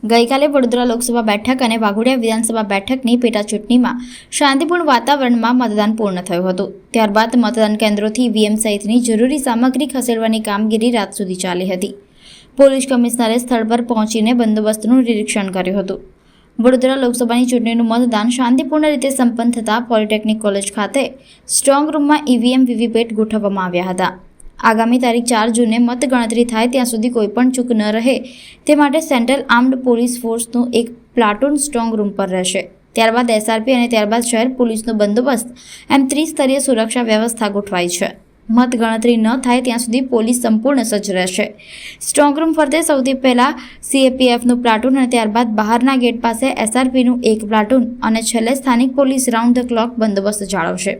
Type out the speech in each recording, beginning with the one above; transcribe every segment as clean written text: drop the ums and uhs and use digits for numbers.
ગઈકાલે વડોદરા લોકસભા બેઠક અને વાઘોડિયા વિધાનસભા બેઠકની પેટા ચૂંટણીમાં શાંતિપૂર્ણ વાતાવરણમાં મતદાન પૂર્ણ થયું હતું। ત્યારબાદ મતદાન કેન્દ્રોથી ઈવીએમ સહિતની જરૂરી સામગ્રી ખસેડવાની કામગીરી રાત સુધી ચાલી હતી। પોલીસ કમિશનરે સ્થળ પર પહોંચીને બંદોબસ્તનું નિરીક્ષણ કર્યું હતું। વડોદરા લોકસભાની ચૂંટણીનું મતદાન શાંતિપૂર્ણ રીતે સંપન્ન થતાં પોલિટેકનિક કોલેજ ખાતે સ્ટ્રોંગ રૂમમાં ઈવીએમ વીવીપેટ ગોઠવવામાં આવ્યા હતા। આગામી તારીખ 4 જૂને મતગણતરી થાય ત્યાં સુધી કોઈપણ ચૂક ન રહે તે માટે સેન્ટ્રલ આર્મ્ડ પોલીસ ફોર્સનું એક પ્લાટૂન સ્ટ્રોંગ રૂમ પર રહેશે। ત્યારબાદ એસઆરપી અને ત્યારબાદ શહેર પોલીસનો બંદોબસ્ત એમ ત્રિસ્તરીય સુરક્ષા વ્યવસ્થા ગોઠવાઈ છે। મતગણતરી ન થાય ત્યાં સુધી પોલીસ સંપૂર્ણ સજ્જ રહેશે। સ્ટ્રોંગ રૂમ ફરતે સૌથી પહેલા સીએપીએફનું પ્લાટૂન અને ત્યારબાદ બહારના ગેટ પાસે એસઆરપીનું એક પ્લાટૂન અને છેલ્લે સ્થાનિક પોલીસ રાઉન્ડ ધ ક્લોક બંદોબસ્ત જાળવશે।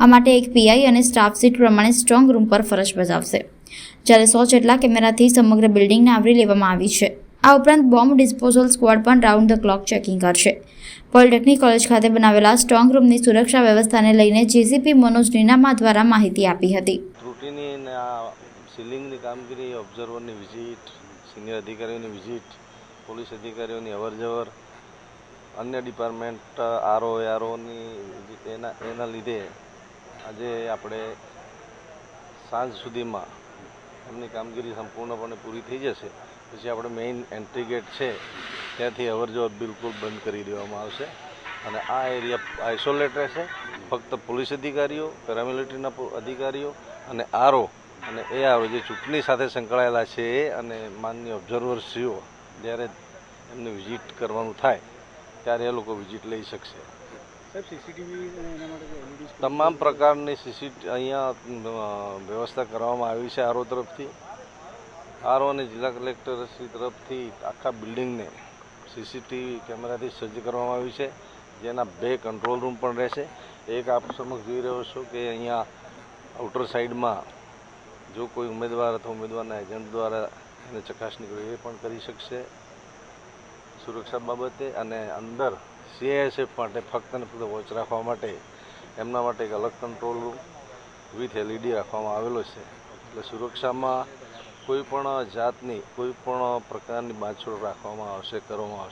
આ માટે એક પીઆઈ અને સ્ટાફ સીટ પ્રમાણે સ્ટ્રોંગ રૂમ પર ફરજ બજાવશે, જ્યારે 100 જેટલા કેમેરાથી સમગ્ર બિલ્ડિંગને આવરી લેવામાં આવી છે। આ ઉપરાંત બોમ્બ ડિસ્પોઝલ સ્ક્વોડ પણ રાઉન્ડ ધ ક્લોક ચેકિંગ કરશે। પોલિટેકનિક કોલેજ ખાતે બનાવેલા સ્ટ્રોંગ રૂમની સુરક્ષા વ્યવસ્થાને લઈને જેસીપી મનોજ નીનામા દ્વારા માહિતી આપી હતી। રૂટીનની સીલિંગની કામગીરી, ઓબ્ઝર્વરની વિઝિટ, સિનિયર અધિકારીઓની વિઝિટ, પોલીસ અધિકારીઓની અવરજવર, અન્ય ડિપાર્ટમેન્ટ આરઓની એના લીધે આજે આપણે સાંજ સુધીમાં એમની કામગીરી સંપૂર્ણપણે પૂરી થઈ જશે। પછી આપણે મેઇન એન્ટ્રી ગેટ છે ત્યાંથી અવરજવર બિલકુલ બંધ કરી દેવામાં આવશે અને આ એરિયા આઇસોલેટ રહેશે। ફક્ત પોલીસ અધિકારીઓ, પેરામિલિટરીના અધિકારીઓ અને આરઓ અને એઆરઓ જે ચૂંટણી સાથે સંકળાયેલા છે અને માનનીય ઓબ્ઝર્વરશ્રીઓ જ્યારે એમને વિઝિટ કરવાનું થાય ત્યારે એ લોકો વિઝિટ લઈ શકશે। તમામ પ્રકારની અહીંયા વ્યવસ્થા કરવામાં આવી છે આરઓ તરફથી। આરઓ અને જિલ્લા કલેક્ટરશ્રી તરફથી આખા બિલ્ડિંગને સીસીટીવી કેમેરાથી સજ્જ કરવામાં આવી છે, જેના 2 કંટ્રોલ રૂમ પણ રહેશે। એક આપ સમક્ષ જોઈ રહ્યો છો કે અહીંયા આઉટર સાઈડમાં જો કોઈ ઉમેદવાર અથવા ઉમેદવારના એજન્ટ દ્વારા એને ચકાસણી કરવી એ પણ કરી શકશે સુરક્ષા બાબતે। અને અંદર સીઆઈએસએફ માટે ફક્ત અને ફક્ત વોચ રાખવા માટે એમના માટે એક અલગ કંટ્રોલ રૂમ વિથ એલઈડી રાખવામાં આવેલો છે। એટલે સુરક્ષામાં કોઈ પણ જાતની કોઈ પણ પ્રકારની બાંધછોડ કરવામાં આવશે, કરવામાં આવશે।